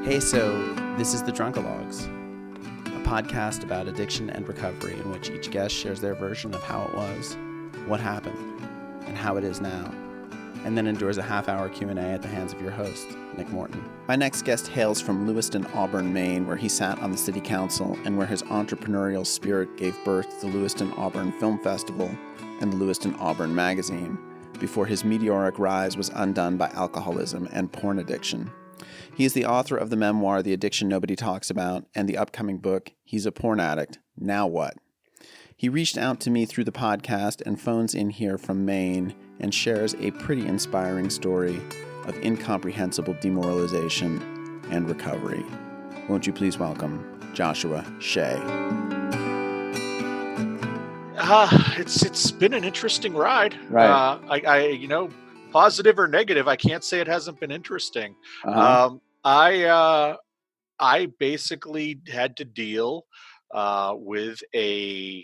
Hey, so this is the Drunkalogs, a podcast about addiction and recovery in which each guest shares their version of how it was, what happened, and how it is now, and then endures a half-hour Q&A at the hands of your host, Nick Morton. My next guest hails from Lewiston Auburn, Maine, where he sat on the city council and where his entrepreneurial spirit gave birth to the Lewiston Auburn Film Festival and the Lewiston Auburn magazine, before his meteoric rise was undone by alcoholism and porn addiction. He is the author of the memoir, The Addiction Nobody Talks About, and the upcoming book, He's a Porn Addict, Now What? He reached out to me through the podcast and phones in here from Maine and shares a pretty inspiring story of incomprehensible demoralization and recovery. Won't you please welcome Joshua Shea? It's been an interesting ride. Right. Positive or negative, I can't say it hasn't been interesting. Uh-huh. I basically had to deal with a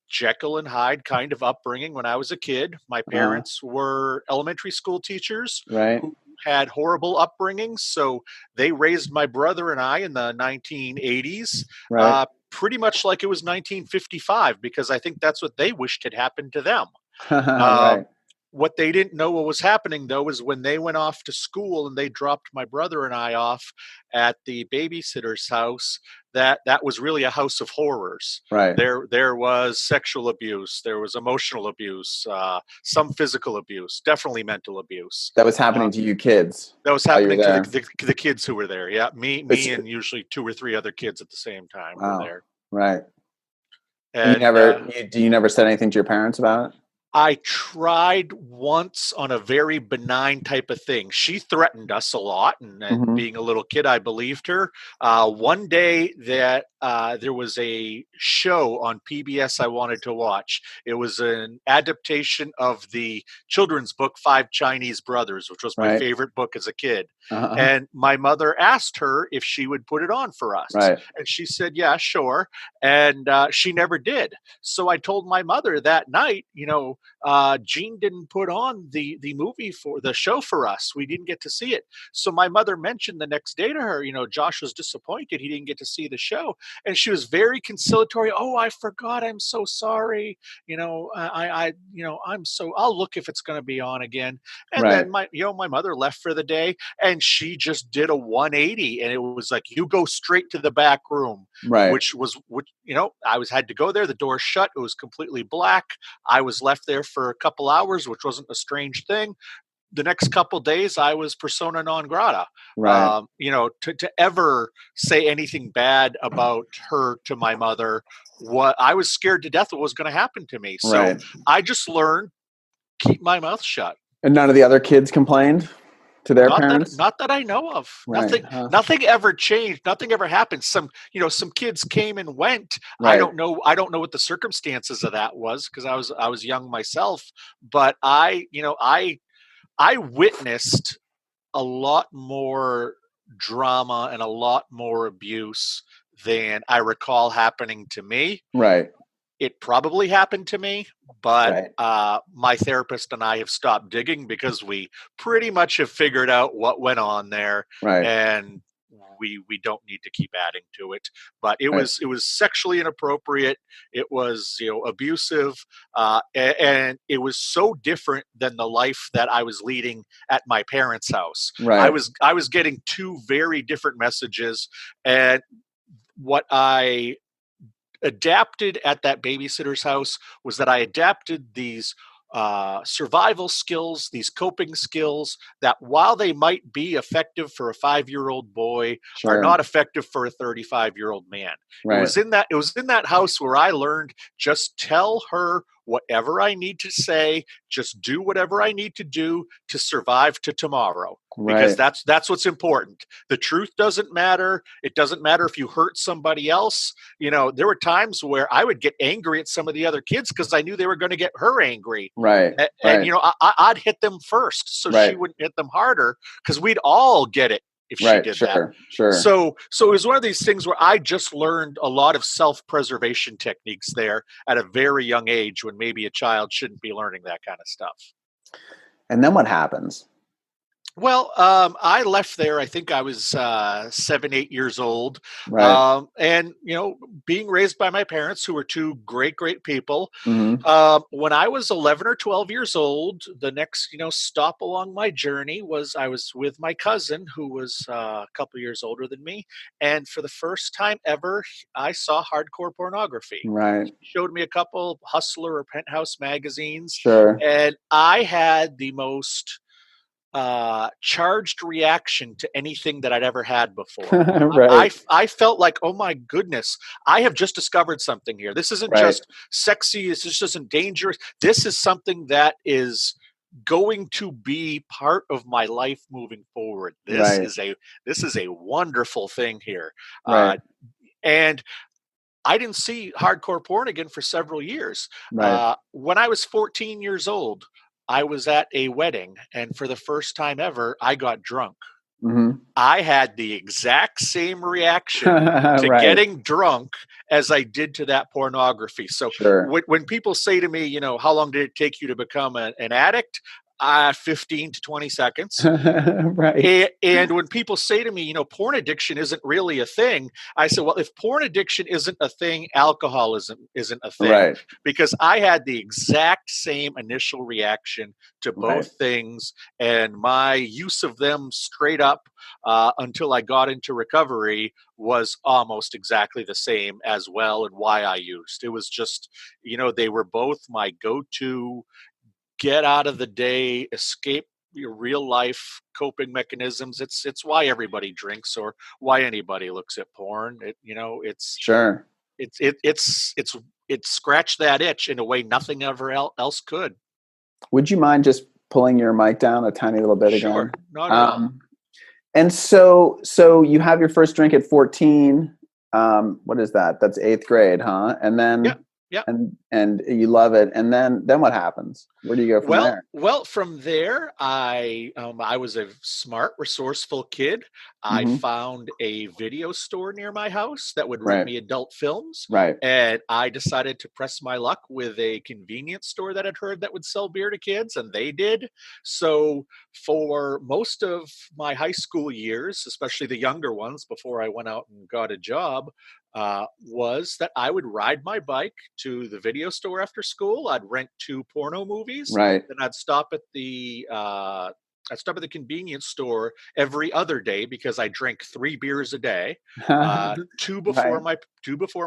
Jekyll and Hyde kind of upbringing when I was a kid. My parents were elementary school teachers Right. who had horrible upbringings, so they raised my brother and I in the 1980s. Right. Pretty much like it was 1955, because I think that's what they wished had happened to them. Right. What they didn't know what was happening, though, is when they went off to school and they dropped my brother and I off at the babysitter's house, that was really a house of horrors. Right. There was sexual abuse, there was emotional abuse, some physical abuse, definitely mental abuse. That was happening to you kids. That was while you were happening to there. the kids who were there. Yeah, me and usually two or three other kids at the same time were there. Right. And You never said anything to your parents about it? I tried once on a very benign type of thing. She threatened us a lot, and being a little kid, I believed her. One day that there was a show on PBS I wanted to watch. It was an adaptation of the children's book, Five Chinese Brothers, which was my favorite book as a kid. And my mother asked her if she would put it on for us. Right. And she said, yeah, sure. And she never did. So I told my mother that night, Gene didn't put on the movie for the show for us. We didn't get to see it. So my mother mentioned the next day to her, Josh was disappointed he didn't get to see the show. And she was very conciliatory. Oh, I forgot. I'm so sorry. I'll look if it's going to be on again. And then my mother left for the day, and she just did a 180, and it was like, you go straight to the back room, which I had to go there. The door shut. It was completely black. I was left there for a couple hours, which wasn't a strange thing. The next couple days, I was persona non grata. Right. To ever say anything bad about her to my mother, I was scared to death what was going to happen to me. So I just learned, keep my mouth shut. And none of the other kids complained to their parents? Not that I know of. Right. Nothing ever changed. Nothing ever happened. Some kids came and went. Right. I don't know what the circumstances of that was, because I was young myself, but I witnessed a lot more drama and a lot more abuse than I recall happening to me. Right. It probably happened to me, but my therapist and I have stopped digging because we pretty much have figured out what went on there. Right. And we don't need to keep adding to it. But it was sexually inappropriate. It was abusive, and it was so different than the life that I was leading at my parents' house. Right. I was getting two very different messages, and what I adapted at that babysitter's house was that I adapted these survival skills, these coping skills that, while they might be effective for a 5-year-old boy, are not effective for a 35-year-old man. Right. It was in that house where I learned, just tell her whatever I need to say, just do whatever I need to do to survive to tomorrow. Because that's what's important. The truth doesn't matter. It doesn't matter if you hurt somebody else. There were times where I would get angry at some of the other kids because I knew they were going to get her angry. Right. And I'd hit them first, so she wouldn't hit them harder, because we'd all get it if she did that. Sure. So it was one of these things where I just learned a lot of self-preservation techniques there at a very young age, when maybe a child shouldn't be learning that kind of stuff. And then what happens? Well, I left there. I think I was 7, 8 years old, Right. and being raised by my parents, who were two great, great people. Hmm. When I was 11 or 12 years old, the next stop along my journey was I was with my cousin, who was a couple years older than me, and for the first time ever, I saw hardcore pornography. Right. Showed me a couple Hustler or Penthouse magazines, Sure. and I had the most charged reaction to anything that I'd ever had before. Right. I felt like, oh my goodness, I have just discovered something here. This isn't Right. just sexy. This just isn't dangerous. This is something that is going to be part of my life moving forward. Right. This is a wonderful thing here. Right. And I didn't see hardcore porn again for several years. Right. When I was 14 years old, I was at a wedding, and for the first time ever, I got drunk. Hmm. I had the exact same reaction to Right. getting drunk as I did to that pornography. So Sure. when people say to me, how long did it take you to become an addict? 15 to 20 seconds. Right. And when people say to me, porn addiction isn't really a thing, I say, well, if porn addiction isn't a thing, alcoholism isn't a thing. Right. Because I had the exact same initial reaction to Right. both things, and my use of them straight up until I got into recovery was almost exactly the same as well, and why I used. It was just, they were both my go to get out of the day, escape your real life coping mechanisms. It's why everybody drinks or why anybody looks at porn. Sure. It's scratched that itch in a way nothing ever else could. Would you mind just pulling your mic down a tiny little bit again? Sure, not at all. Um, and so you have your first drink at 14. What is that? That's eighth grade, huh? And Yeah, then yeah. and you love it. And then what happens? Where do you go from Well, there? well, from there, I was a smart, resourceful kid. I Hmm. found a video store near my house that would rent Right. me adult films, Right. and I decided to press my luck with a convenience store that I'd heard that would sell beer to kids, and they did. So for most of my high school years, especially the younger ones, before I went out and got a job, was that I would ride my bike to the video store after school. I'd rent two porno movies. Right. Then I'd stop at the convenience store every other day because I drank 3 beers a day. Two before Right.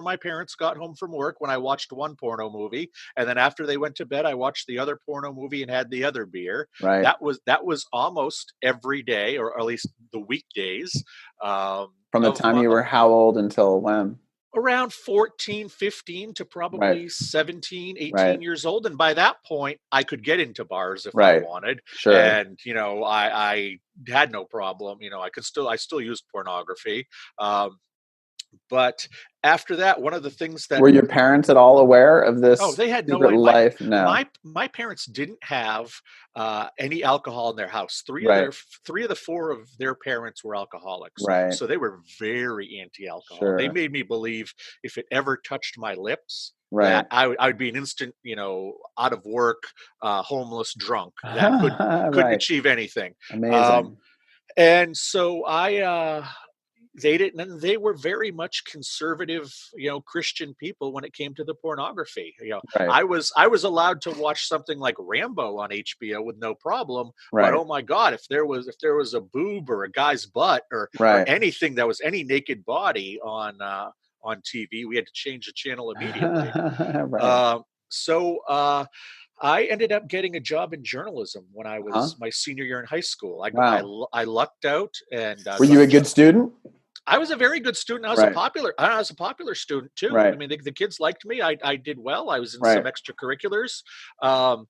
my parents got home from work when I watched one porno movie, and then after they went to bed, I watched the other porno movie and had the other beer. Right. That was almost every day, or at least the weekdays. From the Of time my, you were how old until when? around 14, 15 to Right. probably 17, Right. 18 years old. And by that point, I could get into bars if I Right. wanted. Sure. And, I had no problem. I still used pornography. Um, but after that, one of the things that Were your parents at all aware of Oh, this they had no secret way. life? No. My parents didn't have any alcohol in their house. Right. Three of the four of their parents were alcoholics, Right. so they were very anti-alcohol. They Sure. made me believe if it ever touched my lips, Right. that I would be an instant, out of work, homeless, drunk that couldn't Right. achieve anything. Um, Amazing. and so they didn't, and they were very much conservative, Christian people when it came to the pornography. Right. I was allowed to watch something like Rambo on HBO with no problem, but Right. oh my god, if there was a boob or a guy's butt or Right. anything that was any naked body on TV, we had to change the channel immediately. Right. So I ended up getting a job in journalism when I Huh? was my senior year in high school. Wow. I lucked out and Were got you a a job. good student? I was a very good student. Right. I was a popular student too. I Right. mean, the kids liked me. I did well. I was in some Right. extracurriculars. Um,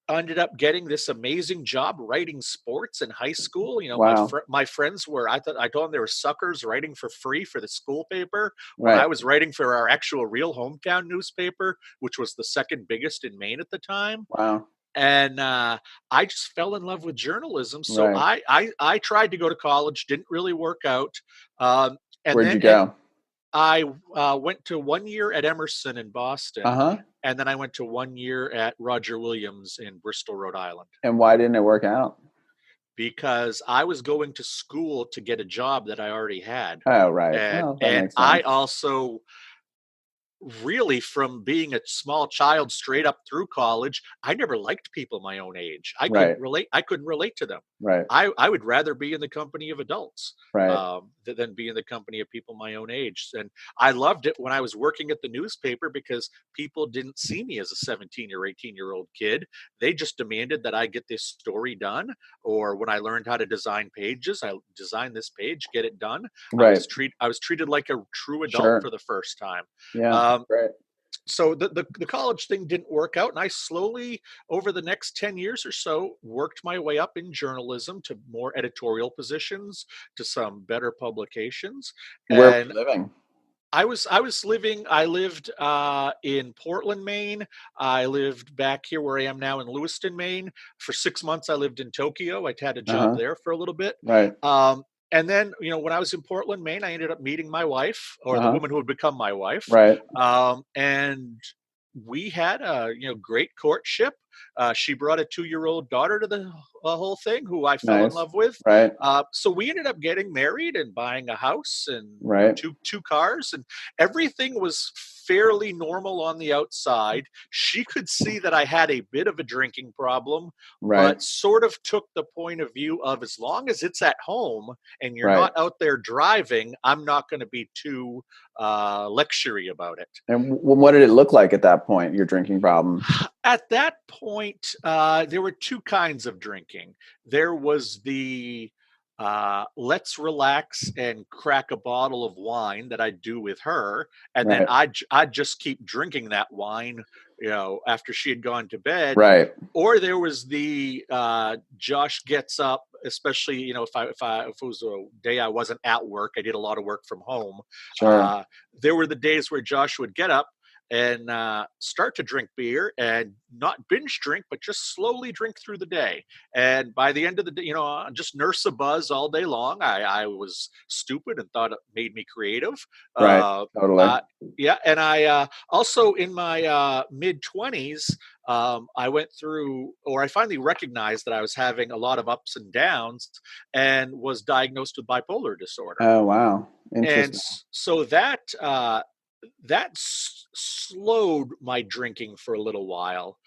I ended up getting this amazing job writing sports in high school. Wow. My friends were. I told them they were suckers writing for free for the school paper when I Right. was writing for our actual real hometown newspaper, which was the second biggest in Maine at the time. Wow. And I just fell in love with journalism. So Right. I tried to go to college, didn't really work out. And Where'd then you go? I went to 1 year at Emerson in Boston, Uh-huh. and then I went to 1 year at Roger Williams in Bristol, Rhode Island. And why didn't it work out? because I was going to school to get a job that I already had. Oh, right. And Well, that and makes I sense. also really, from being a small child straight up through college, I never liked people my own age. Right. I couldn't relate to them. Right. I would rather be in the company of adults Right. than be in the company of people my own age. And I loved it when I was working at the newspaper because people didn't see me as a 17 or 18-year-old kid. They just demanded that I get this story done. Or when I learned how to design pages, I designed this page, get it done. Right. I was treated like a true adult Sure. for the first time. Yeah. Um, Right. so the college thing didn't work out, and I slowly, over the next 10 years or so, worked my way up in journalism to more editorial positions, to some better publications. Where were And you living? I lived in Portland, Maine. I lived back here where I am now in Lewiston, Maine. For 6 months I lived in Tokyo. I had a job Uh-huh. there for a little bit. Right. um, and then, when I was in Portland, Maine, I ended up meeting my wife, or the Uh-huh. woman who would become my wife. Right. And we had a great courtship. She brought a 2-year-old daughter to the whole thing, who I fell in Nice. love with. Right. So we ended up getting married and buying a house and Right. two cars, and everything was fairly normal on the outside. She could see that I had a bit of a drinking problem, Right. but sort of took the point of view of, as long as it's at home and you're Right. not out there driving, I'm not going to be too lectury about it. And what did it look like at that point, your drinking problem? At that point, there were two kinds of drinking. There was the let's relax and crack a bottle of wine that I'd do with her, and then Right. I'd just keep drinking that wine, after she had gone to bed. Right. Or there was the Josh gets up, especially if it was a day I wasn't at work, I did a lot of work from home. Sure. Uh, there were the days where Josh would get up and start to drink beer, and not binge drink, but just slowly drink through the day. And by the end of the day, just nurse a buzz all day long. I was stupid and thought it made me creative. Right. Uh, Totally. uh, yeah. And I also, in my mid 20s, I went through, or I finally recognized that I was having a lot of ups and downs, and was diagnosed with bipolar disorder. Oh, wow. And Interesting. so that slowed my drinking for a little while.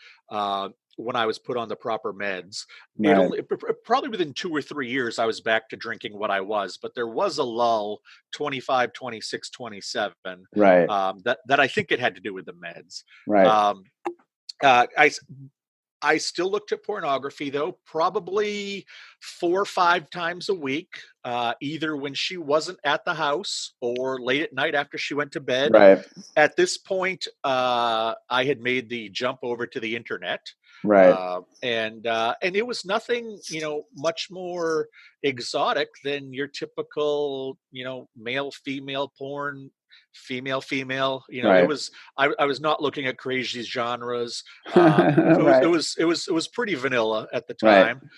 When I was put on the proper meds, Right. probably within 2 or 3 years, I was back to drinking what I was, but there was a lull, 25, 26, 27, Right. that I think it had to do with the meds. Right. Um, uh, I, I still looked at pornography, though, probably 4 or 5 times a week, either when she wasn't at the house or late at night after she went to bed. Right. At this point, I had made the jump over to the internet, Right. and it was nothing, much more exotic than your typical, male female porn, female female. It Right. was, I was not looking at crazy genres. Right. It was pretty vanilla at the Right. time.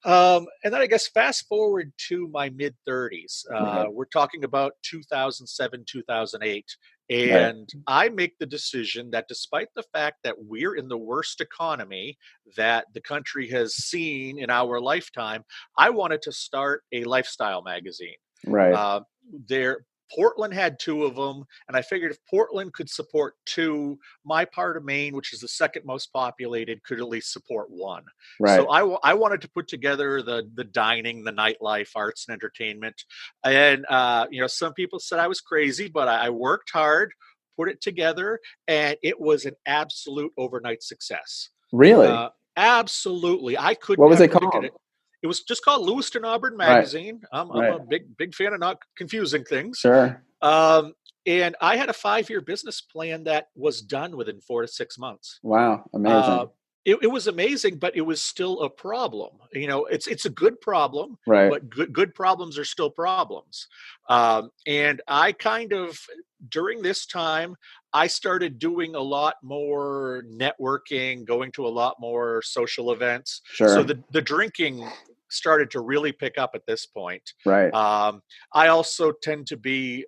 And then I guess fast forward to my mid 30s. Right. We're talking about 2007, 2008. Right. And I make the decision that, despite the fact that we're in the worst economy that the country has seen in our lifetime, I wanted to start a lifestyle magazine. Right. Uh, there, Portland had two of them, and I figured if Portland could support two, my part of Maine, which is the second most populated, could at least support one. Right. So I wanted to put together the dining, the nightlife, arts and entertainment. And some people said I was crazy, but I worked hard, put it together, and it was an absolute overnight success. Really? Absolutely, I couldn't What was have it predicted called? it. It was just called Lewiston Auburn Right. Magazine. I'm Right. a big fan of not confusing things. Sure. Um, and I had a 5-year business plan that was done within 4 to 6 months. Wow. Uh, Amazing. it was amazing, but it was still a problem. It's a good problem, Right. but good problems are still problems. And I kind of, during this time, I started doing a lot more networking, going to a lot more social events. So Sure. the drinking started to really pick up at this point. Right. I also tend to be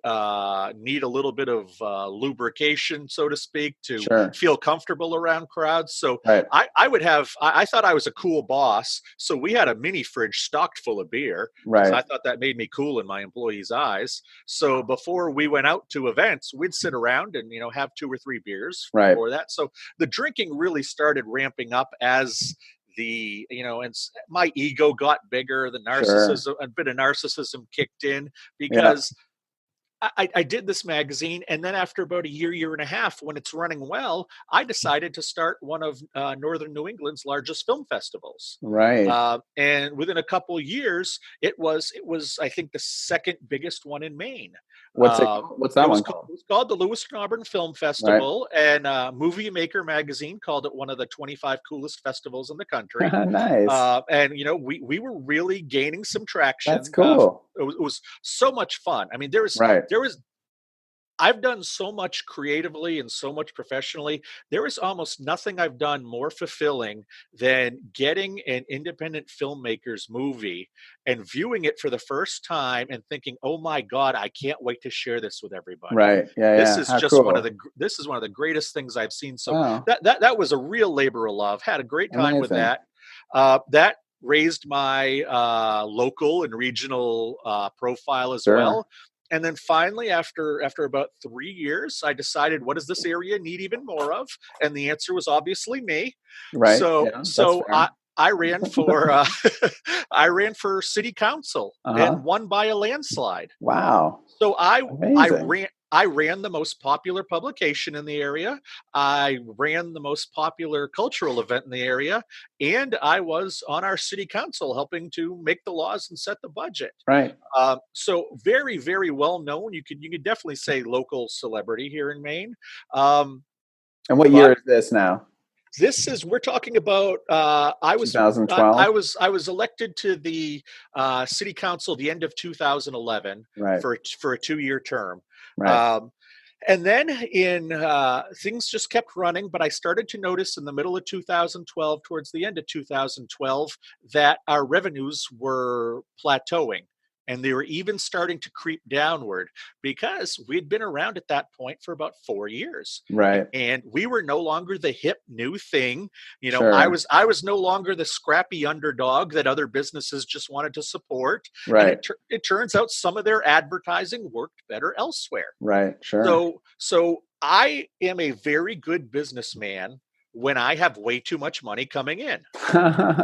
need a little bit of lubrication, so to speak, to feel comfortable around crowds. So I thought I was a cool boss. So we had a mini fridge stocked full of beer because I thought that made me cool in my employees' eyes. So before we went out to events, we'd sit around and, have 2 or 3 beers before that. So the drinking really started ramping up as and my ego got bigger, the narcissism, a bit of narcissism kicked in because I did this magazine. And then after about a year and a half, when it's running well, I decided to start one of Northern New England's largest film festivals. Right. And within a couple of years, it was, I think, the second biggest one in Maine. What's that one called? It was called the Lewiston Auburn Film Festival, and Movie Maker magazine called it one of the 25 coolest festivals in the country. Nice. And we were really gaining some traction. That's cool. It was so much fun. I mean, I've done so much creatively and so much professionally. There is almost nothing I've done more fulfilling than getting an independent filmmaker's movie and viewing it for the first time and thinking, "Oh my God, I can't wait to share this with everybody." Right. Yeah. This is just one of the greatest things I've seen. So that was a real labor of love. Had a great time with that. That raised my local and regional profile as well. And then finally, after about 3 years, I decided, what does this area need even more of? And the answer was obviously me. Right. So I ran for I ran for city council and won by a landslide. Wow. So I ran the most popular publication in the area. I ran the most popular cultural event in the area, and I was on our city council helping to make the laws and set the budget. Right. So very, very well known. You could definitely say local celebrity here in Maine. And what year is this now? We're talking about, I was 2012. I was elected to the city council the end of 2011 for a 2-year term. Right. And then things just kept running, but I started to notice in the middle of 2012, towards the end of 2012, that our revenues were plateauing. And they were even starting to creep downward because we'd been around at that point for about 4 years. Right. And we were no longer the hip new thing. I was no longer the scrappy underdog that other businesses just wanted to support. Right. And it turns out some of their advertising worked better elsewhere. Right. Sure. So I am a very good businessman when I have way too much money coming in.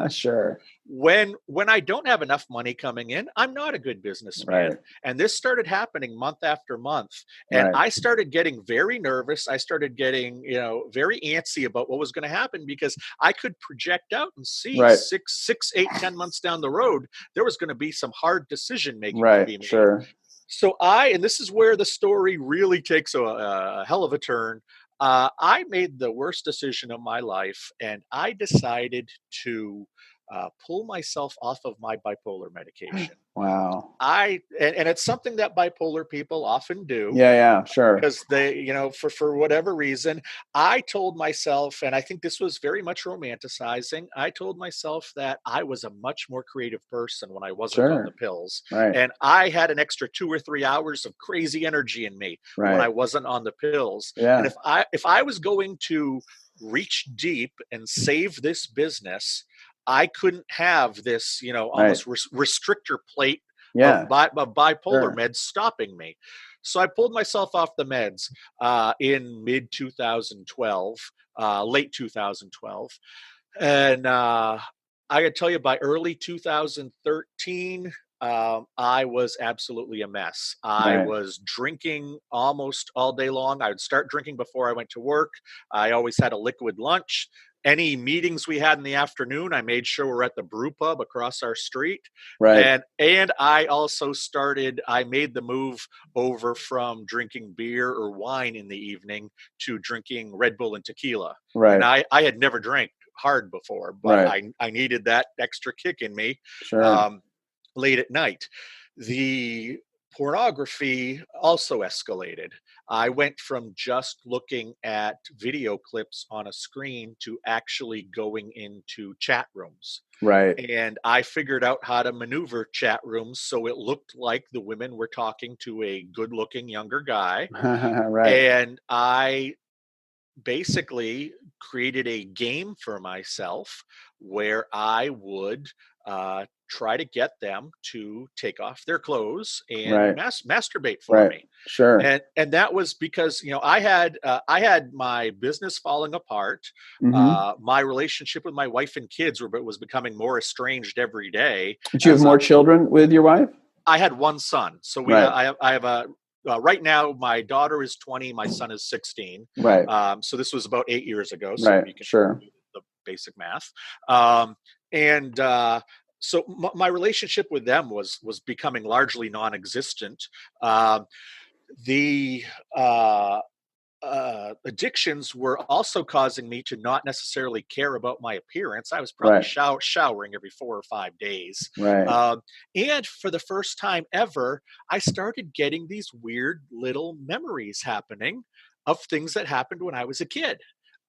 Sure. When I don't have enough money coming in, I'm not a good businessman. Right. And this started happening month after month. And I started getting very nervous. I started getting, very antsy about what was going to happen because I could project out and see 6, 8, 10 months down the road, there was going to be some hard decision making to be made. Sure. So and this is where the story really takes a hell of a turn. I made the worst decision of my life, and I decided to pull myself off of my bipolar medication. Wow. And it's something that bipolar people often do. Yeah, sure. Because they, for whatever reason, I told myself, and I think this was very much romanticizing, I told myself that I was a much more creative person when I wasn't on the pills. Right. And I had an extra 2 or 3 hours of crazy energy in me when I wasn't on the pills. Yeah. And if I was going to reach deep and save this business, I couldn't have this, almost restrictor plate of bipolar meds stopping me. So I pulled myself off the meds in mid 2012, late 2012. And I got to tell you, by early 2013, I was absolutely a mess. I was drinking almost all day long. I would start drinking before I went to work. I always had a liquid lunch. Any meetings we had in the afternoon, I made sure we're at the brew pub across our street. Right. And I also I made the move over from drinking beer or wine in the evening to drinking Red Bull and tequila. Right. And I had never drank hard before, but I needed that extra kick in me. Sure. Late at night. The pornography also escalated. I went from just looking at video clips on a screen to actually going into chat rooms. Right. And I figured out how to maneuver chat rooms so it looked like the women were talking to a good-looking younger guy. Right. And I basically created a game for myself where I would try to get them to take off their clothes and Right. masturbate for Right. me. Sure. And that was because, you know, I had my business falling apart. Mm-hmm. My relationship with my wife and kids was becoming more estranged every day. Did you have more children with your wife? I had one son, so Right. I have a. Right now, my daughter is 20. My son is 16. Right. So this was about 8 years ago. So Right. you can Sure. do the basic math. And so my relationship with them was becoming largely non-existent. The addictions were also causing me to not necessarily care about my appearance. I was probably Right. showering every 4 or 5 days. Right. And for the first time ever, I started getting these weird little memories happening of things that happened when I was a kid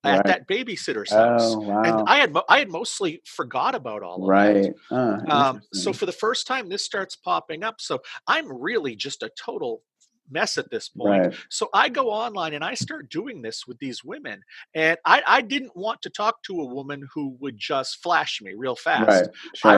at Right. that babysitter's house. Oh, And wow. I had mostly forgot about all of that. Right. So Interesting. for the first time, this starts popping up. So I'm really just a total mess at this point. Right. So I go online and I start doing this with these women. And I didn't want to talk to a woman who would just flash me real Right. fast. Sure.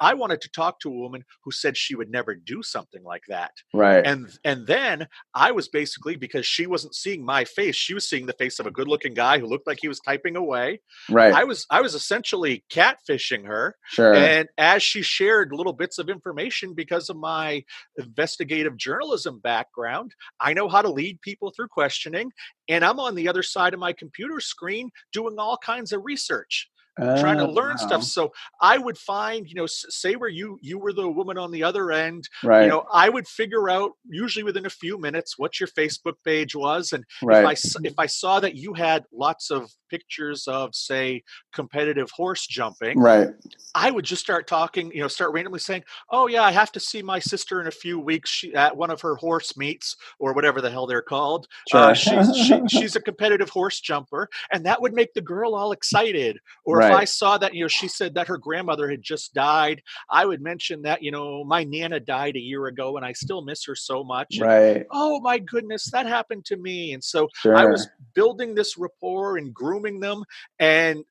I wanted to talk to a woman who said she would never do something like that. Right. And then I was basically, because she wasn't seeing my face, she was seeing the face of a good-looking guy who looked like he was typing away. Right. I was essentially catfishing her. Sure. And as she shared little bits of information, because of my investigative journalism background, I know how to lead people through questioning. And I'm on the other side of my computer screen doing all kinds of research, trying to Oh, learn stuff. wow. So I would find, you know, say where you were the woman on the other end, you Right. know, I would figure out usually within a few minutes what your Facebook page was. And Right. if I saw that you had lots of pictures of, say, competitive horse jumping, Right. I would just start talking, you know, start randomly saying, "Oh yeah, I have to see my sister in a few weeks. She, at one of her horse meets or whatever the hell they're called. Sure. She's a competitive horse jumper," and that would make the girl all excited. Or if Right. I saw that, you know, she said that her grandmother had just died, I would mention that, you know, my Nana died a year ago and I still miss her so much. And Right. oh my goodness, that happened to me. And so I was Sure. building this rapport and grooming them, and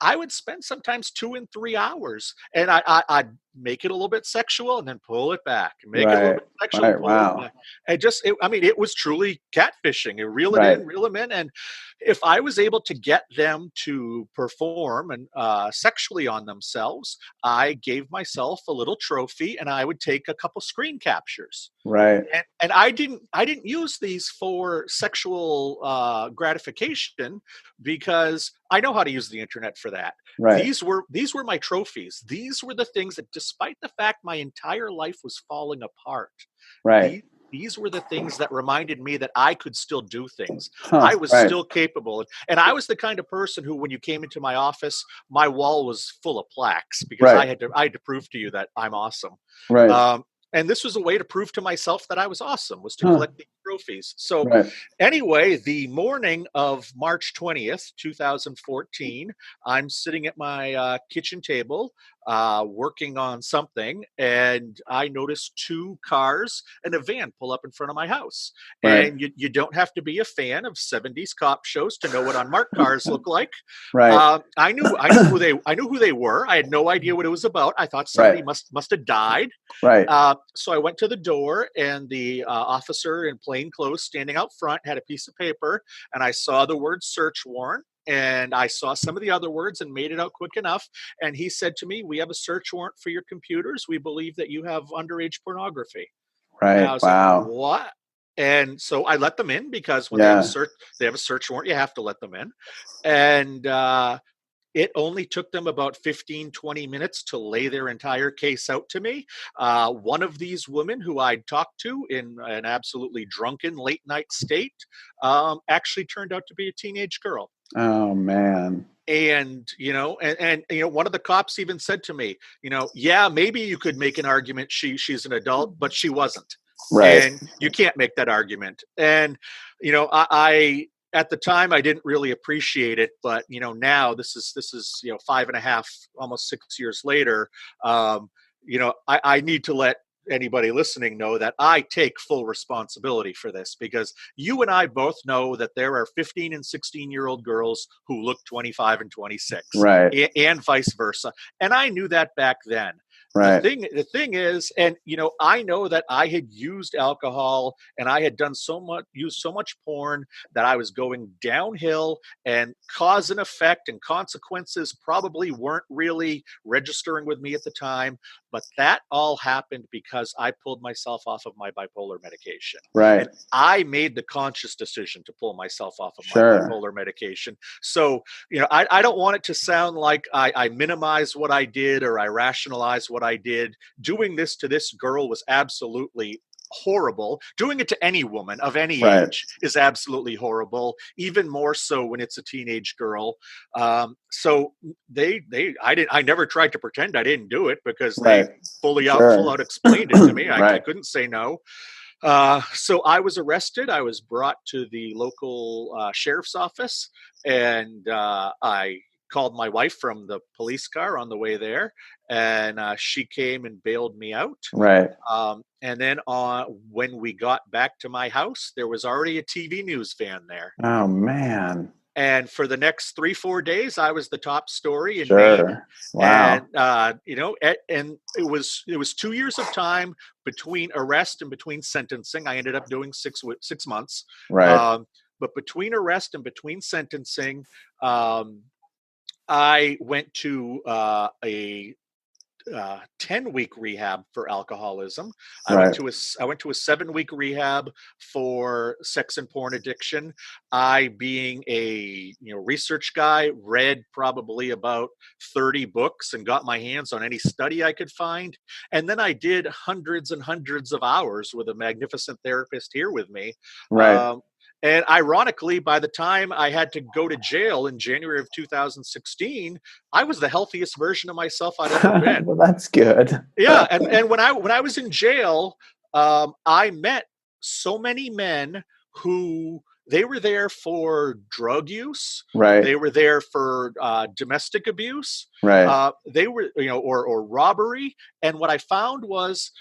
I would spend sometimes 2 and 3 hours, and I'd make it a little bit sexual and then pull it back, and make it a little Right. bit sexual and Right. pull it Wow. back. And I mean, it was truly catfishing. You reel it Right. in, reel them in, and if I was able to get them to perform and sexually on themselves, I gave myself a little trophy, and I would take a couple screen captures. Right. And I didn't use these for sexual gratification, because I know how to use the internet for that. Right. These were my trophies. These were the things that, despite the fact my entire life was falling apart, Right. these were the things that reminded me that I could still do things. Huh. I was Right. still capable. And I was the kind of person who, when you came into my office, my wall was full of plaques, because Right. I had to prove to you that I'm awesome. Right. And this was a way to prove to myself that I was awesome, was to Huh. collect these trophies. So Right. anyway, the morning of March 20th, 2014, I'm sitting at my kitchen table, working on something, and I noticed 2 cars and a van pull up in front of my house. Right. And you don't have to be a fan of 70s cop shows to know what unmarked cars look like. Right. I knew who they were. I had no idea what it was about. I thought somebody Right. must have died. Right. So I went to the door, and the officer in plain clothes standing out front had a piece of paper, and I saw the word search warrant, and I saw some of the other words and made it out quick enough. And he said to me, "We have a search warrant for your computers. We believe that you have underage pornography." And I Right. was like, Wow. "What?" And so I let them in, because when Yeah. they have a search warrant, you have to let them in. And it only took them about 15, 20 minutes to lay their entire case out to me. One of these women who I'd talked to in an absolutely drunken late night state actually turned out to be a teenage girl. Oh, man. And, you know, you know, one of the cops even said to me, you know, "Yeah, maybe you could make an argument she's an adult, but she wasn't. Right. And you can't make that argument." And I at the time I didn't really appreciate it, but now this is 5.5, almost 6 years later. I need to let anybody listening know that I take full responsibility for this, because you and I both know that there are 15 and 16-year-old girls who look 25 and 26, right, and vice versa. And I knew that back then. right, The thing is, and I know that I had used alcohol and I had used so much porn that I was going downhill, and cause and effect and consequences probably weren't really registering with me at the time. But that all happened because I pulled myself off of my bipolar medication. right. And I made the conscious decision to pull myself off of my Sure. bipolar medication. So, I don't want it to sound like I minimize what I did or I rationalize what I did. Doing this to this girl was absolutely horrible. Doing it to any woman of any Right. age is absolutely horrible, even more so when it's a teenage girl. So I never tried to pretend I didn't do it, because they Right. full Sure. out explained it to me. I Right. couldn't say no. So I was arrested. I was brought to the local sheriff's office, and I called my wife from the police car on the way there, and she came and bailed me out. Right. And then when we got back to my house, there was already a TV news van there. Oh man. And for the next 3-4 days, I was the top story in Maine. Sure. Wow. And and it was 2 years of time between arrest and between sentencing. I ended up doing 6 months. Right. But between arrest and between sentencing, I went to a 10-week rehab for alcoholism. I Right. went to a 7-week rehab for sex and porn addiction. I, being a research guy, read probably about 30 books and got my hands on any study I could find. And then I did hundreds and hundreds of hours with a magnificent therapist here with me. Right. And ironically, by the time I had to go to jail in January of 2016, I was the healthiest version of myself I'd ever been. Well, that's good. Yeah, and when I was in jail, I met so many men who they were there for drug use. Right. They were there for domestic abuse. Right. They were, or robbery. And what I found was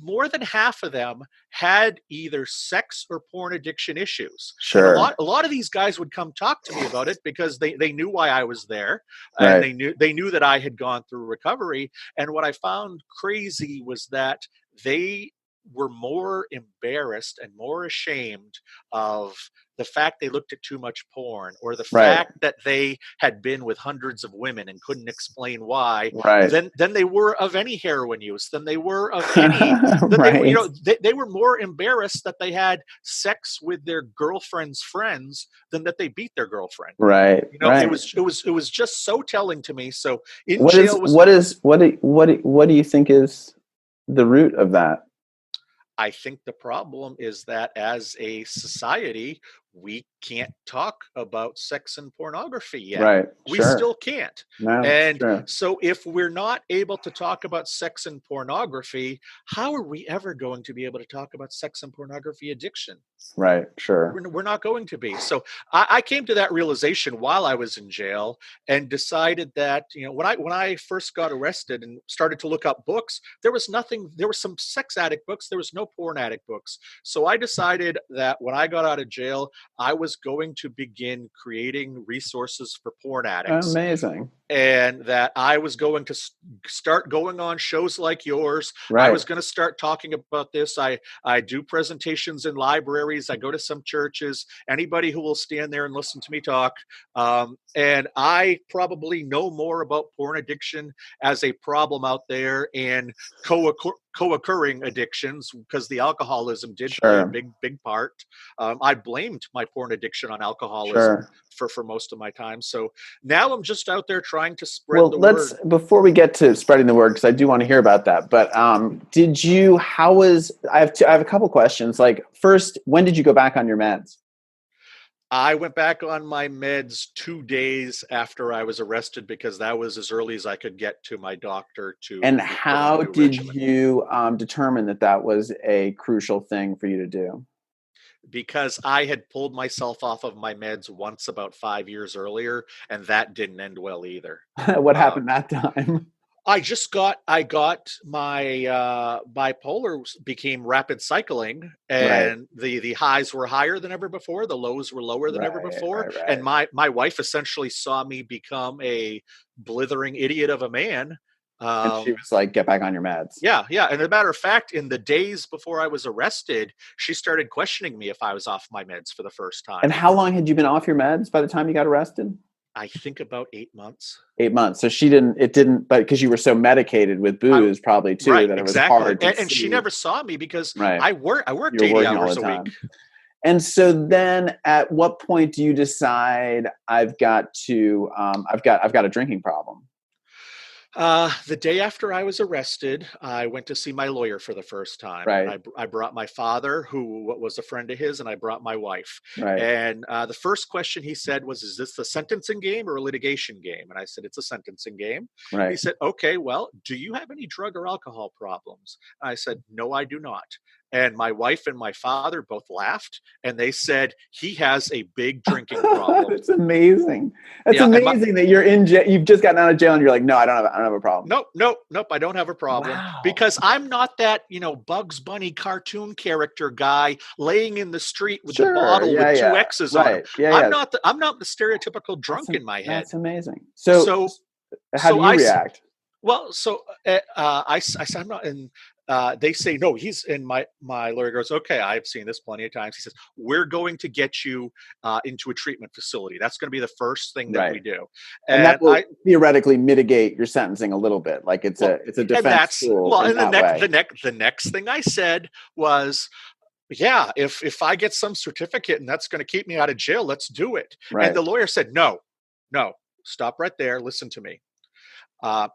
more than half of them had either sex or porn addiction issues. And Sure. a lot of these guys would come talk to me about it, because they knew why I was there, and Right. they knew that I had gone through recovery. And what I found crazy was that they were more embarrassed and more ashamed of the fact they looked at too much porn, or the Right. fact that they had been with hundreds of women and couldn't explain why, Right. than they were of any heroin use, than they were of any Right. they were more embarrassed that they had sex with their girlfriend's friends than that they beat their girlfriend. Right. Right. It was just so telling to me. So in What jail was what do you think is the root of that? I think the problem is that as a society, we can't talk about sex and pornography yet. Right. We Sure. still can't. No, And true. so if we're not able to talk about sex and pornography, how are we ever going to be able to talk about sex and pornography addiction? Right. Sure. We're not going to be. So I came to that realization while I was in jail, and decided that, when I first got arrested and started to look up books, there was some sex addict books. There was no porn addict books. So I decided that when I got out of jail, I was going to begin creating resources for porn addicts. Amazing. And that I was going to start going on shows like yours. Right. I was going to start talking about this. I do presentations in libraries. I go to some churches. Anybody who will stand there and listen to me talk. And I probably know more about porn addiction as a problem out there, and co-occurring addictions, because the alcoholism did play a big part. I blamed my porn addiction on alcoholism for most of my time. So now I'm just out there trying to spread the word. Before we get to spreading the word, because I do want to hear about that, but I have a couple questions. Like, first, when did you go back on your meds? I went back on my meds 2 days after I was arrested, because that was as early as I could get to my doctor to. And how did you determine that was a crucial thing for you to do? because I had pulled myself off of my meds once about 5 years earlier, and that didn't end well either. What happened that time? I got my bipolar became rapid cycling, Right, and the highs were higher than ever before, the lows were lower than ever right, before, right, and right. my wife essentially saw me become a blithering idiot of a man. And she Um, was like, "Get back on your meds." yeah, yeah. And as a matter of fact, in the days before I was arrested, she started questioning me if I was off my meds for the first And time. how long had you been off your meds by the time you got arrested? I think about 8 months. 8 months. So she didn't. It didn't. But because you were so medicated with I booze, probably too, Right, that it was exactly. hard to And she see. never saw me because Right. I You worked were 80 working all the hours a week. time. And so then, at what point do you decide I've got a drinking problem? The day after I was arrested, I went to see my lawyer for the first time. Right. I brought my father, who was a friend of his, and I brought my wife. Right. And the first question he said was, "Is this a sentencing game or a litigation game?" And I said, "It's a sentencing game." He Right. said, "Okay, well, do you have any drug or alcohol problems?" And I said, "No, I do not." And my wife and my father both laughed, and they said, "He has a big drinking problem." That's amazing. That's Yeah, and amazing that you're in jail. You've just gotten out of jail, and you're like, no, I don't have a problem. nope, nope, nope. I don't have a problem Wow. because I'm not that, Bugs Bunny cartoon character guy laying in the street with the Sure. bottle with Yeah. two Yeah. X's on him. Right. Yeah. Yeah. I'm not the stereotypical drunk in my head. That's amazing. So, So, how do so you I, s- react? well, so I said, I'm not in. They say no. He's in. My lawyer goes, okay. I've seen this plenty of times. He says, we're going to get you into a treatment facility. That's going to be the first thing that we Right. do. And that And will theoretically mitigate your sentencing a little bit. Like well, it's a defense tool in and that way. the next thing I said was, yeah, if I get some certificate and that's going to keep me out of jail, let's do it. And Right. the lawyer said, no, no, stop right there. Listen to me.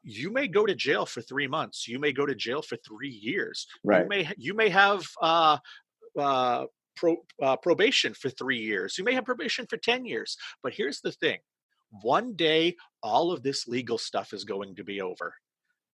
You may go to jail for 3 months. You may go to jail for 3 years. Right. You may have uh, probation for 3 years. You may have probation for 10 years. But here's the thing: one day, all of this legal stuff is going to be over,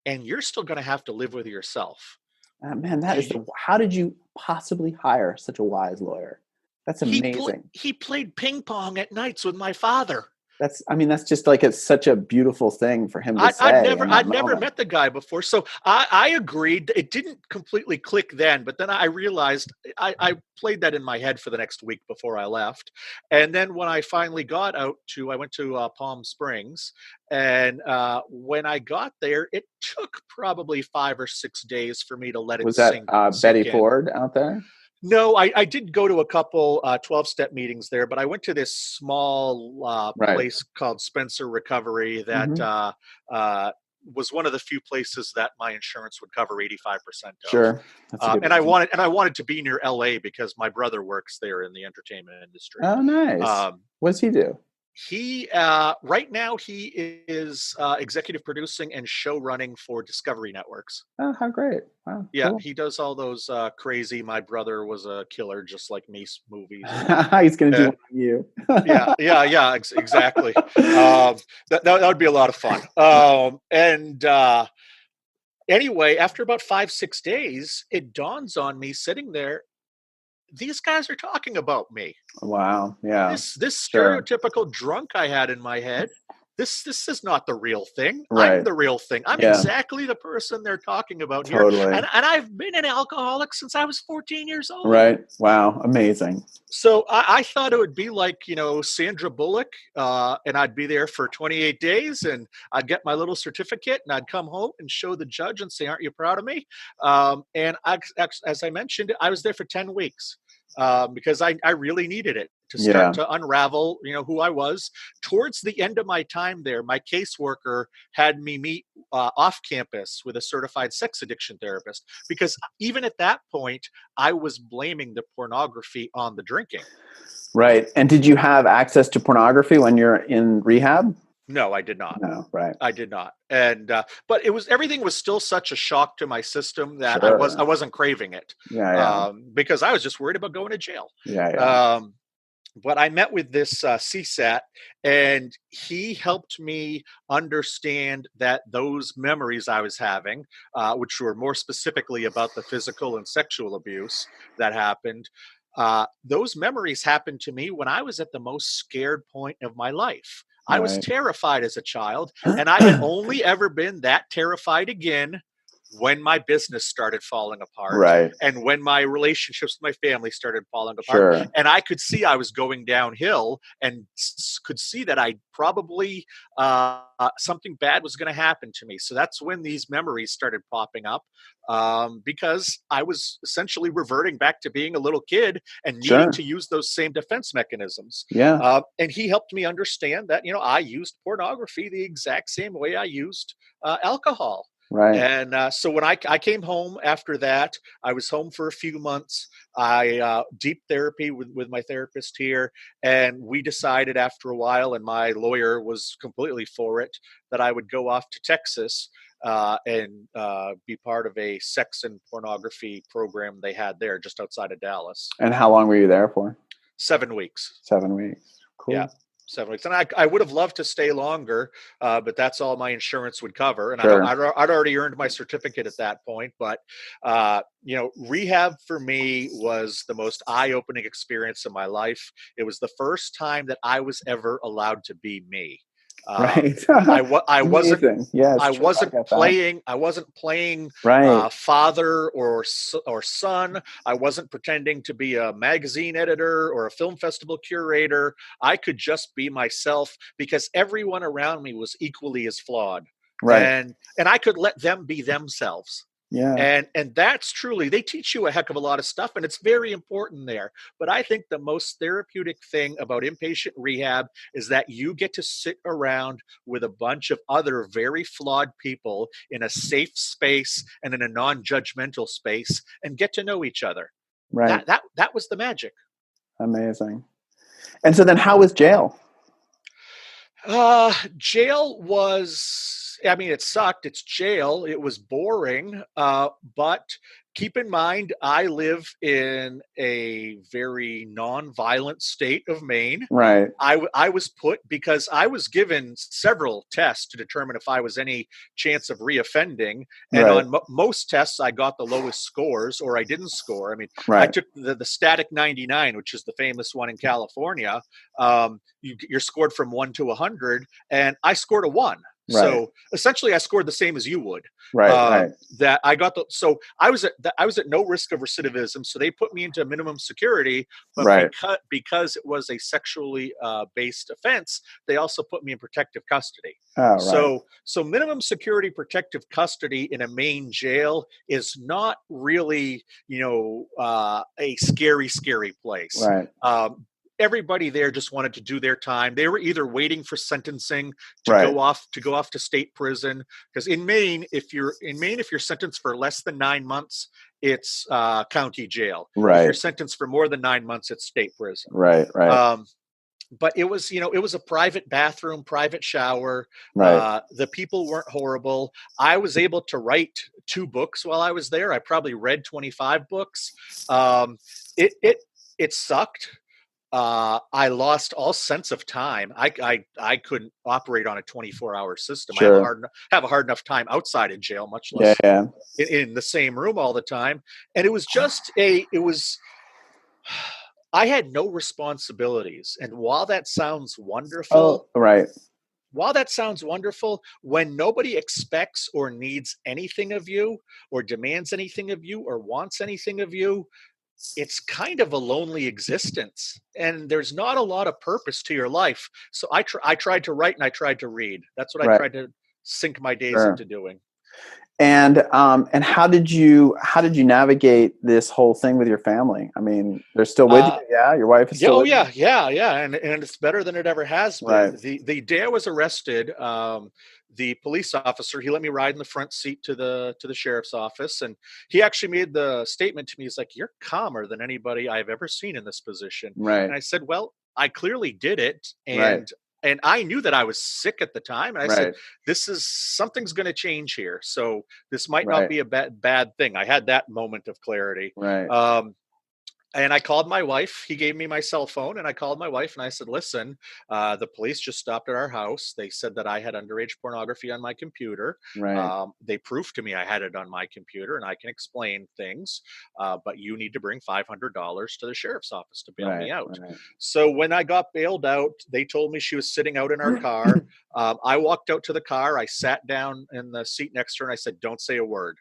and you're still going to have to live with yourself. Man, that Do is you, how did you possibly hire such a wise lawyer? That's amazing. he played ping pong at nights with my father. That's just like it's such a beautiful thing for him to say in that I'd never moment. met the guy before, so I agreed. It didn't completely click then, but then I realized I played that in my head for the next week before I left, and then when I finally got I went to Palm Springs, and when I got there, it took probably 5 or 6 days for me to let it Was that Betty sink in. Ford out there? No, I did go to a couple 12-step meetings there, but I went to this small Right. place called Spencer Recovery that Hmm. was one of the few places that my insurance would cover 85% of. Sure. That's a good reason. And I wanted to be near LA because my brother works there in the entertainment industry. Oh, nice. Um, What does he do? he right now he is executive producing and show running for Discovery Networks. Oh, how great. Wow, Yeah, cool. he does all those crazy "my brother was a killer just like me" movies. He's going to do Uh, one on you. exactly. That would be a lot of fun. And anyway, after about 5 6 days, it dawns on me sitting there. These guys are talking about me. Wow. Yeah. This Sure. stereotypical drunk I had in my head. This is not the real thing. I'm Right. the real thing. I'm Yeah. exactly the person they're talking about here. Totally. And I've been an alcoholic since I was 14 years old. Right. Wow. Amazing. So I thought it would be like, Sandra Bullock, and I'd be there for 28 days and I'd get my little certificate and I'd come home and show the judge and say, aren't you proud of me? As I mentioned, I was there for 10 weeks because I really needed it to start Yeah. to unravel, who I was. Towards the end of my time there, my caseworker had me meet off campus with a certified sex addiction therapist because even at that point, I was blaming the pornography on the drinking. Right. And did you have access to pornography when you're in rehab? No, I did not. No. Right. I did not. And but everything was still such a shock to my system that I Sure. wasn't craving it Yeah. Yeah. because I was just worried about going to jail. Yeah. Yeah. But I met with this CSAT, and he helped me understand that those memories I was having, which were more specifically about the physical and sexual abuse that happened, those memories happened to me when I was at the most scared point of my life. I was Right. terrified as a child, and I had only ever been that terrified again when my business started falling apart Right. and when my relationships with my family started falling apart. Sure. And I could see I was going downhill and could see that I probably something bad was going to happen to me. So that's when these memories started popping up, because I was essentially reverting back to being a little kid and needing Sure. to use those same defense mechanisms. Yeah. And he helped me understand that, I used pornography the exact same way I used alcohol. Right. And so when I came home after that, I was home for a few months. I deep therapy with my therapist here, and we decided after a while, and my lawyer was completely for it, that I would go off to Texas and be part of a sex and pornography program they had there just outside of Dallas. And how long were you there for? 7 weeks. 7 weeks. Cool. Yeah. 7 weeks. And I would have loved to stay longer, but that's all my insurance would cover. And Sure. I'd already earned my certificate at that point. But, rehab for me was the most eye-opening experience of my life. It was the first time that I was ever allowed to be me. Right. I wasn't. Amazing. Yeah, I true. wasn't get that. playing. I wasn't playing Right. father or son. I wasn't pretending to be a magazine editor or a film festival curator. I could just be myself because everyone around me was equally as flawed, Right. and I could let them be themselves. Yeah. And that's truly, they teach you a heck of a lot of stuff, and it's very important there. But I think the most therapeutic thing about inpatient rehab is that you get to sit around with a bunch of other very flawed people in a safe space and in a non-judgmental space and get to know each other. Right. That was the magic. Amazing. And so then how was jail? Jail was, it sucked. It's jail. It was boring. But keep in mind, I live in a very non-violent state of Maine. Right. I was put because I was given several tests to determine if I was any chance of reoffending. And Right. on most tests, I got the lowest scores or I didn't score. I Right. took the static 99, which is the famous one in California. You're scored from 1 to 100, and I scored a 1. Right. So essentially, I scored the same as you would. Right. Right. That I got so I was at no risk of recidivism. So they put me into minimum security, but Right. because it was a sexually based offense, they also put me in protective custody. Oh, right. So minimum security protective custody in a Maine jail is not really a scary place. Right. Everybody there just wanted to do their time. They were either waiting for sentencing to Right. go off to state prison. Because in Maine, if you're sentenced for less than 9 months, it's county jail. Right. If you're sentenced for more than 9 months, it's state prison. Right. Right. But it was, it was a private bathroom, private shower. Right. The people weren't horrible. I was able to write 2 books while I was there. I probably read 25 books. It sucked. I lost all sense of time. I couldn't operate on a 24-hour system. Sure. I have a hard enough time outside of jail, much less in the same room all the time. And it was just I had no responsibilities. And while that sounds wonderful, right. While that sounds wonderful, when nobody expects or needs anything of you or demands anything of you or wants anything of you, it's kind of a lonely existence, and there's not a lot of purpose to your life. So I tried to write and I tried to read. That's what I tried to sink my days into doing. And how did you navigate this whole thing with your family? I mean, they're still with you, yeah? Your wife is still with you? Yeah, and it's better than it ever has been. Right. The day I was arrested, the police officer, he let me ride in the front seat to the sheriff's office, and he actually made the statement to me. He's like, "You're calmer than anybody I've ever seen in this position." Right. And I said, "Well, I clearly did it, Right. and I knew that I was sick at the time. And I Right. said, something's going to change here. So this might Right. not be a bad thing." I had that moment of clarity. Right. And I called my wife. He gave me my cell phone, and I called my wife and I said, listen, the police just stopped at our house. They said that I had underage pornography on my computer. Right. They proved to me I had it on my computer and I can explain things, but you need to bring $500 to the sheriff's office to bail me Right. out. Right. So when I got bailed out, they told me she was sitting out in our car. I walked out to the car. I sat down in the seat next to her and I said, don't say a word.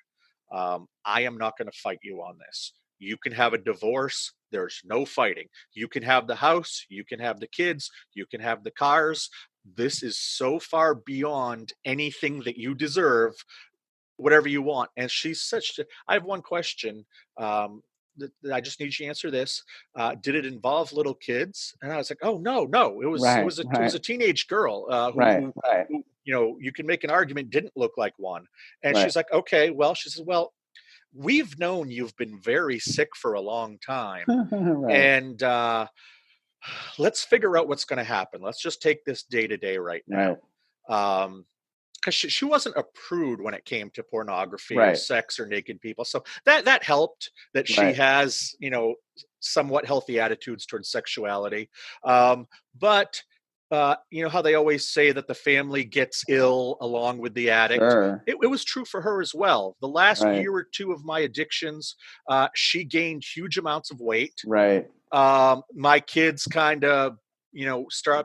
I am not going to fight you on this. You can have a divorce. There's no fighting. You can have the house. You can have the kids. You can have the cars. This is so far beyond anything that you deserve. Whatever you want. And she's I have one question. That I just need you to answer this. Did it involve little kids? And I was like, oh no. Right. It was a teenage girl Right. Right. who, you can make an argument didn't look like one. And Right. she's like, okay, well, she says, well, we've known you've been very sick for a long time. Right. And let's figure out what's going to happen. Let's just take this day to day right now. Right. Because she wasn't a prude when it came to pornography or Right. sex or naked people. So that helped that she Right. has, somewhat healthy attitudes towards sexuality. But how they always say that the family gets ill along with the addict. Sure. It was true for her as well. The last Right. year or two of my addictions, she gained huge amounts of weight. Right. My kids kind of,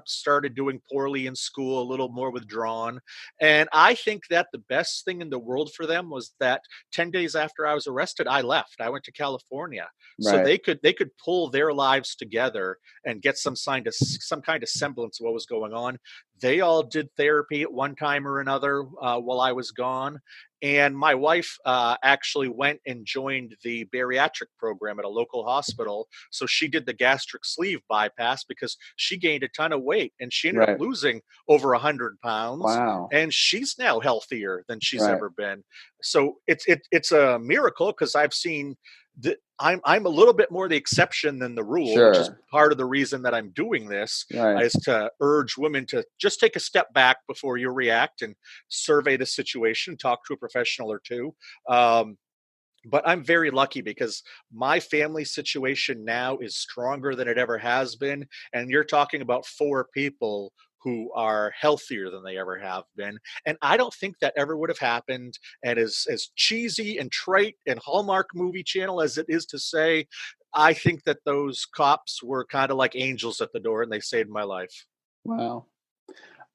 started doing poorly in school, a little more withdrawn. And I think that the best thing in the world for them was that 10 days after I was arrested, I left. I went to California. So Right. they could pull their lives together and get some kind of semblance of what was going on. They all did therapy at one time or another while I was gone. And my wife actually went and joined the bariatric program at a local hospital. So she did the gastric sleeve bypass because she gained a ton of weight and she ended up Right. losing over 100 pounds. Wow. And she's now healthier than she's Right. ever been. So it's a miracle because I've seen that I'm a little bit more the exception than the rule, which is Sure. part of the reason that I'm doing this, Right. is to urge women to just take a step back before you react and survey the situation, talk to a professional or two. But I'm very lucky because my family situation now is stronger than it ever has been. And you're talking about 4 people who are healthier than they ever have been. And I don't think that ever would have happened. And as cheesy and trite and Hallmark movie channel as it is to say, I think that those cops were kind of like angels at the door and they saved my life. Wow.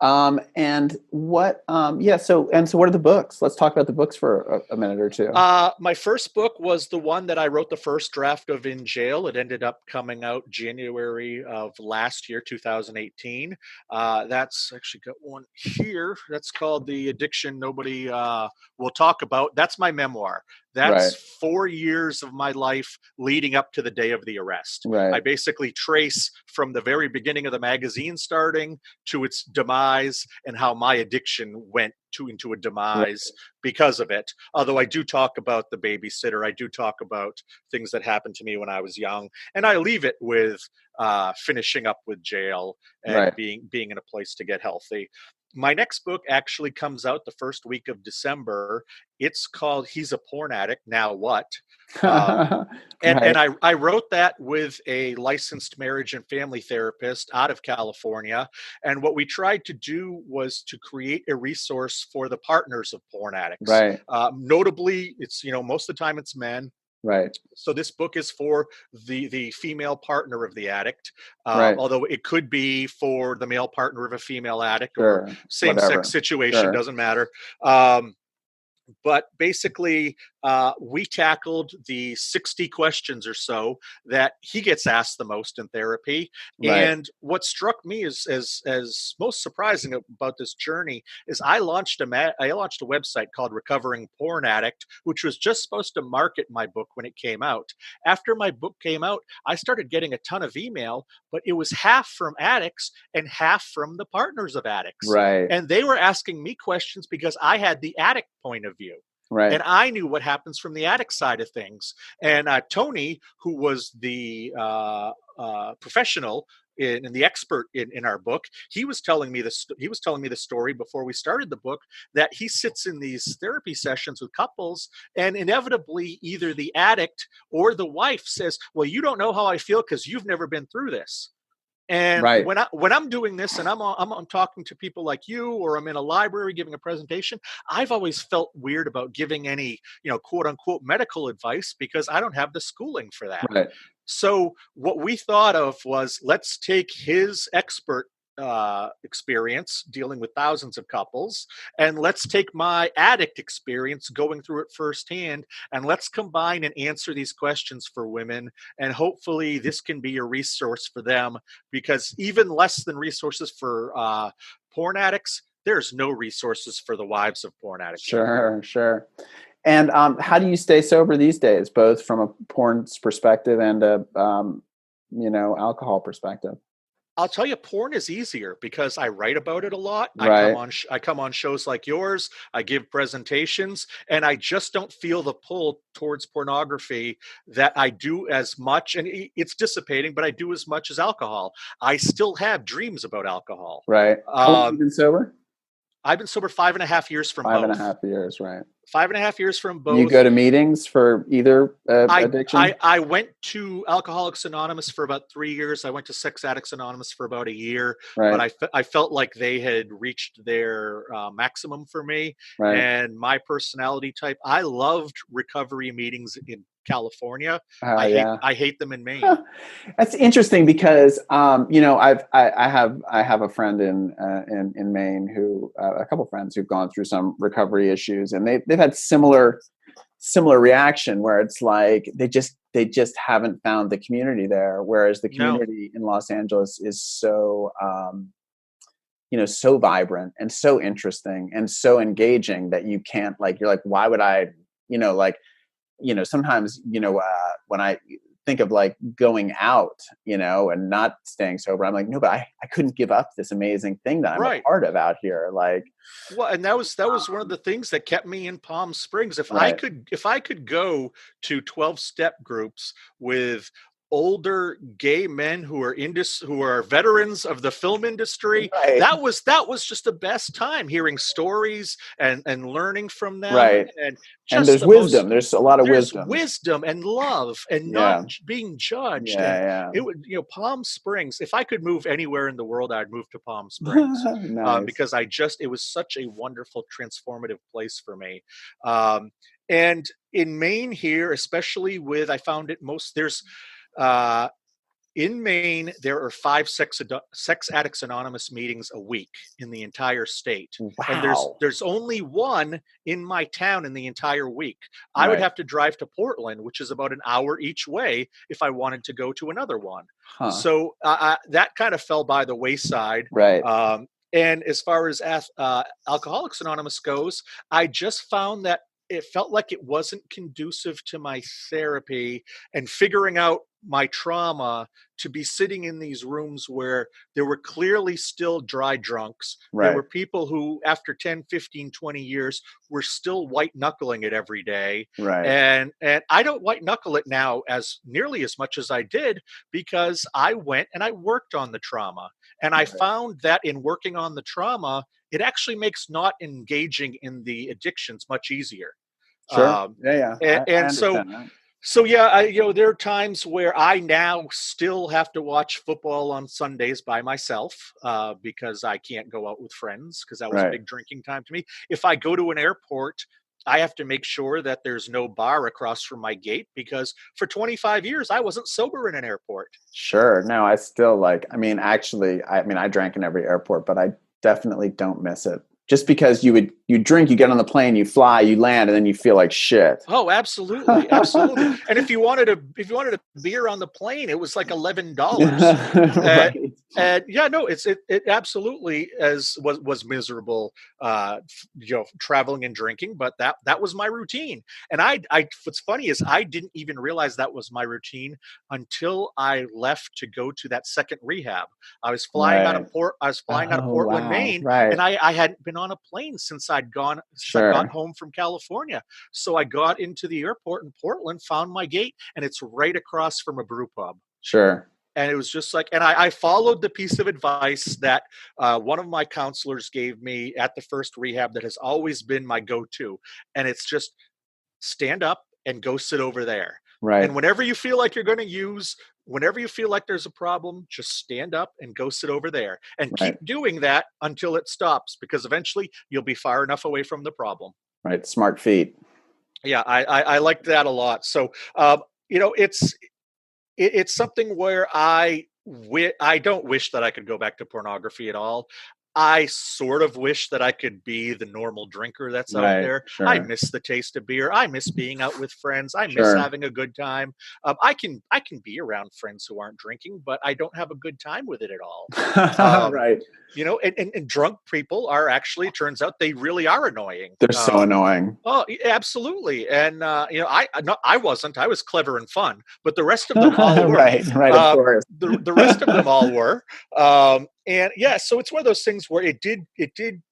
And what, so what are the books? Let's talk about the books for a minute or two. My first book was the one that I wrote the first draft of in jail. It ended up coming out January of last year, 2018. That's actually got one here. That's called The Addiction Nobody Will Talk About. That's my memoir. That's Right. 4 years of my life leading up to the day of the arrest. Right. I basically trace from the very beginning of the magazine starting to its demise and how my addiction went into a demise because of it. Although I do talk about the babysitter, I do talk about things that happened to me when I was young, and I leave it with finishing up with jail and Right. being in a place to get healthy. My next book actually comes out the first week of December. It's called He's a Porn Addict, Now What? And Right. I wrote that with a licensed marriage and family therapist out of California. And what we tried to do was to create a resource for the partners of porn addicts. Right. Notably, it's, most of the time it's men. Right. So this book is for the female partner of the addict, Right. although it could be for the male partner of a female addict or Sure. same-sex Whatever. situation, Sure. doesn't matter. But basically, we tackled the 60 questions or so that he gets asked the most in therapy. Right. And what struck me as most surprising about this journey is I launched a website called Recovering Porn Addict, which was just supposed to market my book when it came out. After my book came out, I started getting a ton of email, but it was half from addicts and half from the partners of addicts. Right. And they were asking me questions because I had the addict point of view. Right. And I knew what happens from the addict side of things. And Tony, who was the professional, and the expert in our book, he was telling me the story before we started the book, that he sits in these therapy sessions with couples, and inevitably either the addict or the wife says, well, you don't know how I feel because you've never been through this. And Right. when I'm doing this and I'm talking to people like you, or I'm in a library giving a presentation, I've always felt weird about giving any, quote unquote medical advice, because I don't have the schooling for that. Right. So what we thought of was, let's take his expert experience dealing with thousands of couples, and let's take my addict experience going through it firsthand, and let's combine and answer these questions for women, and hopefully this can be a resource for them, because even less than resources for porn addicts, there's no resources for the wives of porn addicts. Sure. And how do you stay sober these days, both from a porn perspective and a alcohol perspective? I'll tell you, porn is easier because I write about it a lot. Right. I come on shows like yours. I give presentations, and I just don't feel the pull towards pornography that I do as much. And it's dissipating, but I do as much as alcohol. I still have dreams about alcohol. Right. How long have you been sober? I've been sober 5.5 years from both. 5.5 years, right. 5.5 years from both. You go to meetings for either addiction? I went to Alcoholics Anonymous for about 3 years. I went to Sex Addicts Anonymous for about a year. Right. But I felt like they had reached their maximum for me. Right. And my personality type, I loved recovery meetings in California. I hate them in Maine. That's interesting because I have a friend in Maine who a couple friends who've gone through some recovery issues, and they've had similar reaction where it's like they just haven't found the community there, whereas the community in Los Angeles is so so vibrant and so interesting and so engaging that you can't, you're like, why would I sometimes, when I think of going out, and not staying sober, I'm like, no, but I couldn't give up this amazing thing that I'm a part of out here. Well, and that was one of the things that kept me in Palm Springs. If I could go to 12-step groups with older gay men who are veterans of the film industry, that was just the best time, hearing stories and learning from them. Right. And there's wisdom. There's a lot of wisdom and love and not being judged. It would, Palm Springs, if I could move anywhere in the world, I'd move to Palm Springs. Nice. Because it was such a wonderful, transformative place for me. And in Maine here, especially I found it in Maine, there are 5 Sex Addicts Anonymous meetings a week in the entire state. Wow. And there's only one in my town in the entire week. I would have to drive to Portland, which is about an hour each way, if I wanted to go to another one. Huh. So that kind of fell by the wayside. Right. And as far as Alcoholics Anonymous goes, I just found that it felt like it wasn't conducive to my therapy and figuring out my trauma, to be sitting in these rooms where there were clearly still dry drunks. Right. There were people who, after 10, 15, 20 years, were still white knuckling it every day. Right. And I don't white knuckle it now as nearly as much as I did, because I went and I worked on the trauma. And I found that in working on the trauma, it actually makes not engaging in the addictions much easier. Sure. So there are times where I now still have to watch football on Sundays by myself because I can't go out with friends, because that was a big drinking time to me. If I go to an airport, I have to make sure that there's no bar across from my gate, because for 25 years, I wasn't sober in an airport. Sure. No, I still I drank in every airport, but I definitely don't miss it. Just because you drink, you get on the plane, you fly, you land, and then you feel like shit. Oh, absolutely, absolutely. And if you wanted a beer on the plane, it was like $11. Right. And it absolutely was miserable, traveling and drinking. But that was my routine. And what's funny is I didn't even realize that was my routine until I left to go to that second rehab. I was flying out of Portland, Maine, and I hadn't been on a plane since I got home from California. So I got into the airport in Portland, found my gate, and it's right across from a brew pub. Sure. And it was just like, and I followed the piece of advice that one of my counselors gave me at the first rehab that has always been my go-to. And it's just stand up and go sit over there. Right. And whenever you feel like you're going to whenever you feel like there's a problem, just stand up and go sit over there and Right. keep doing that until it stops, because eventually you'll be far enough away from the problem. Right. Smart feet. Yeah, I like that a lot. So, it's something where I don't wish that I could go back to pornography at all. I sort of wish that I could be the normal drinker that's out Right. there. Sure. I miss the taste of beer. I miss being out with friends. I miss Sure. having a good time. I can be around friends who aren't drinking, but I don't have a good time with it at all. Right. And drunk people are actually, it turns out they really are annoying. They're so annoying. Oh, absolutely. And, I wasn't. I was clever and fun, but the rest of them all were. Right. Of course. The rest of them all were. And yeah, so it's one of those things where it did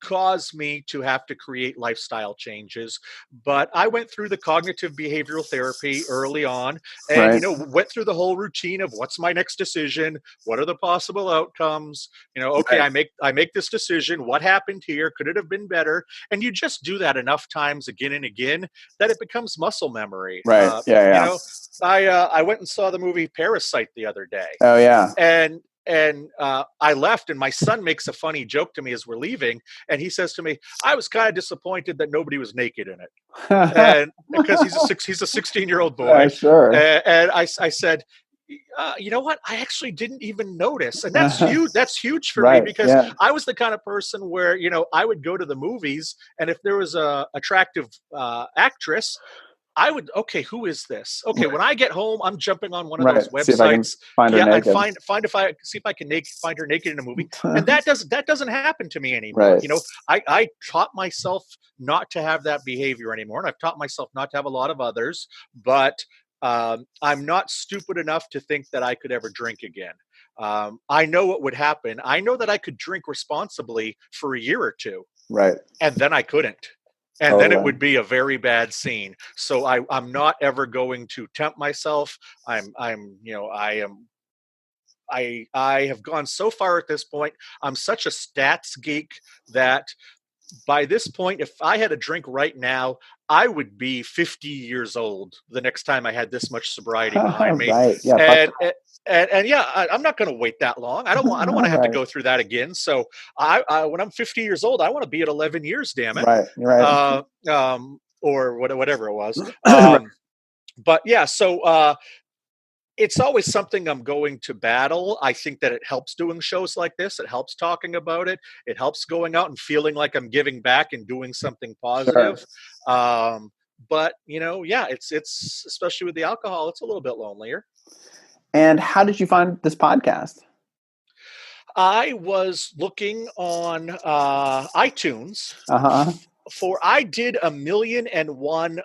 cause me to have to create lifestyle changes. But I went through the cognitive behavioral therapy early on and, Right. went through the whole routine of what's my next decision? What are the possible outcomes? Okay, Right. I make this decision. What happened here? Could it have been better? And you just do that enough times again and again that it becomes muscle memory. Right. Yeah. I went and saw the movie Parasite the other day. Oh yeah. And I left, and my son makes a funny joke to me as we're leaving, and he says to me, "I was kind of disappointed that nobody was naked in it," and because he's a 16-year-old boy. Sure. And I said, you know what? I actually didn't even notice, and that's huge. That's huge for me because I was the kind of person where I would go to the movies, and if there was a attractive actress, I would, okay, who is this? Okay, when I get home, I'm jumping on one of those websites. See if I can find her naked. And find if I see if I can find her naked in a movie. And that doesn't happen to me anymore. Right. I taught myself not to have that behavior anymore, and I've taught myself not to have a lot of others. But I'm not stupid enough to think that I could ever drink again. I know what would happen. I know that I could drink responsibly for a year or two, Right. and then I couldn't. And then it would be a very bad scene. So I'm not ever going to tempt myself. I have gone so far at this point. I'm such a stats geek that by this point, if I had a drink right now, I would be 50 years old the next time I had this much sobriety behind me. Right. Yeah. And yeah, I'm not going to wait that long. I don't want to have to go through that again. So when I'm 50 years old, I want to be at 11 years, damn it. Right. You're right. Or whatever it was. But yeah, so it's always something I'm going to battle. I think that it helps doing shows like this. It helps talking about it. It helps going out and feeling like I'm giving back and doing something positive. Sure. But it's especially with the alcohol, it's a little bit lonelier. And how did you find this podcast? I was looking on iTunes. I did 1,000,001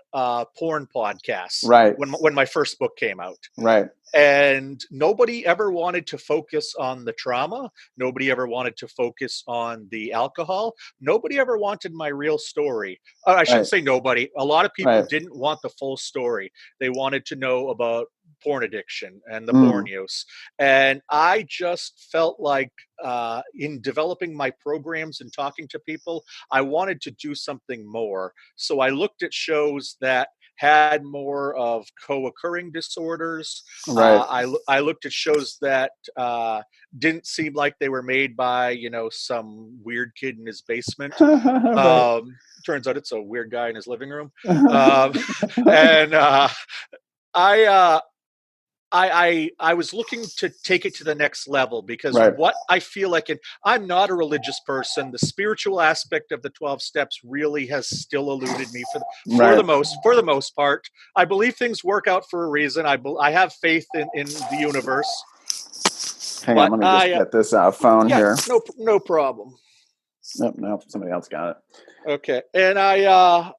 porn podcasts. Right. When my first book came out. Right. And nobody ever wanted to focus on the trauma. Nobody ever wanted to focus on the alcohol. Nobody ever wanted my real story. I shouldn't say nobody. A lot of people didn't want the full story. They wanted to know about porn addiction and the porn use. And I just felt like in developing my programs and talking to people, I wanted to do something more. So I looked at shows that had more of co-occurring disorders. Right. I looked at shows that didn't seem like they were made by, some weird kid in his basement. Right. Turns out it's a weird guy in his living room. And I was looking to take it to the next level because what I feel like, and I'm not a religious person, the spiritual aspect of the 12 steps really has still eluded me for the most part. I believe things work out for a reason. I have faith in the universe. Hang on, let me just get this phone here. No problem. Nope, somebody else got it. Okay, and I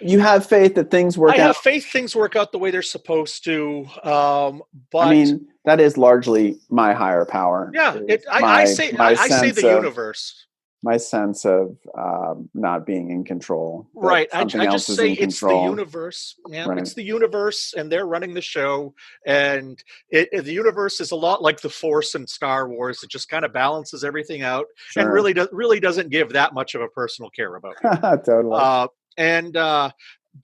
you have faith that things work out? I have faith things work out the way they're supposed to. But I mean, that is largely my higher power. Yeah, I say the universe. my sense of not being in control. Right. Something I else just is say in it's the control. universe. Yeah, Right. it's the universe, and they're running the show. And the universe is a lot like the Force in Star Wars. It just kind of balances everything out, and Sure. really doesn't give that much of a personal care about you. Totally. And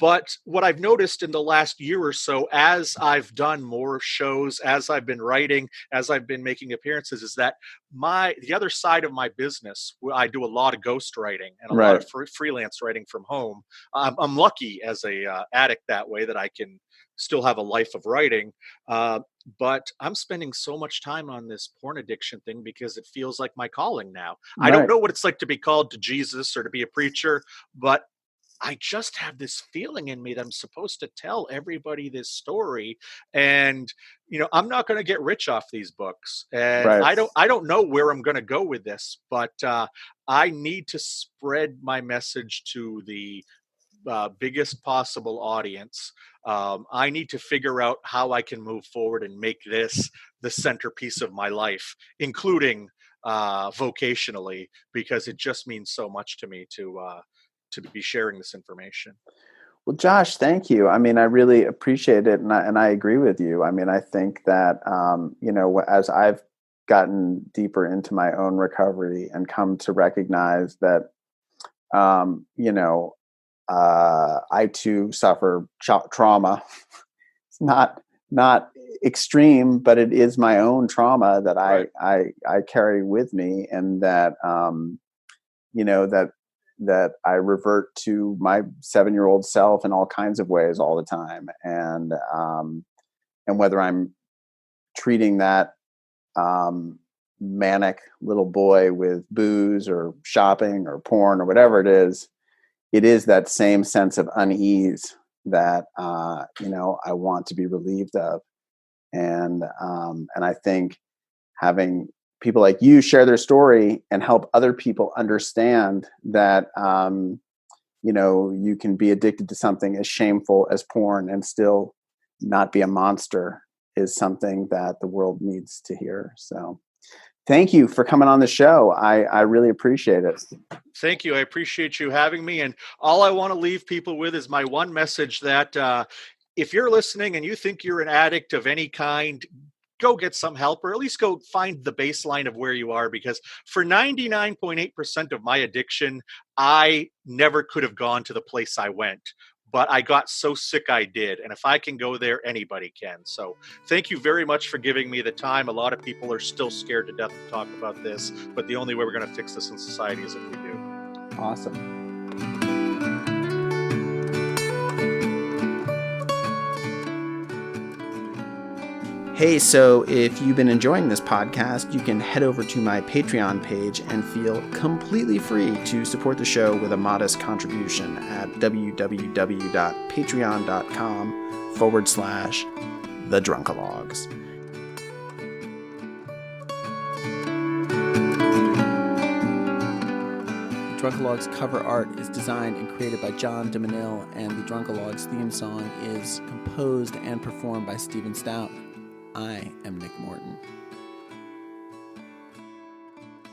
but what I've noticed in the last year or so, as I've done more shows, as I've been writing, as I've been making appearances, is that the other side of my business, I do a lot of ghost writing and a lot Right. of freelance writing from home. I'm lucky as a addict that way that I can still have a life of writing. But I'm spending so much time on this porn addiction thing because it feels like my calling now. I don't Right. know what it's like to be called to Jesus or to be a preacher, but I just have this feeling in me that I'm supposed to tell everybody this story. And, I'm not going to get rich off these books. And Right. I don't know where I'm going to go with this, but I need to spread my message to the biggest possible audience. I need to figure out how I can move forward and make this the centerpiece of my life, including vocationally, because it just means so much to me to be sharing this information. Well, Josh, thank you. I mean, I really appreciate it, and I agree with you. I mean, I think that as I've gotten deeper into my own recovery and come to recognize that I too suffer trauma. It's not extreme, but it is my own trauma that Right. I carry with me, and that that I revert to my 7-year-old self in all kinds of ways all the time, and whether I'm treating that manic little boy with booze or shopping or porn or whatever it is that same sense of unease that I want to be relieved of, and I think having people like you share their story and help other people understand that you can be addicted to something as shameful as porn and still not be a monster is something that the world needs to hear. So thank you for coming on the show. I really appreciate it. Thank you. I appreciate you having me. And all I want to leave people with is my one message that if you're listening and you think you're an addict of any kind, go get some help, or at least go find the baseline of where you are. Because for 99.8% of my addiction, I never could have gone to the place I went. But I got so sick I did. And if I can go there, anybody can. So thank you very much for giving me the time. A lot of people are still scared to death to talk about this, but the only way we're going to fix this in society is if we do. Awesome. Hey, so if you've been enjoying this podcast, you can head over to my Patreon page and feel completely free to support the show with a modest contribution at www.patreon.com/thedrunkalogs. The Drunkalogs cover art is designed and created by John DeManil, and the Drunkalogs theme song is composed and performed by Stephen Stout. I am Nick Morton.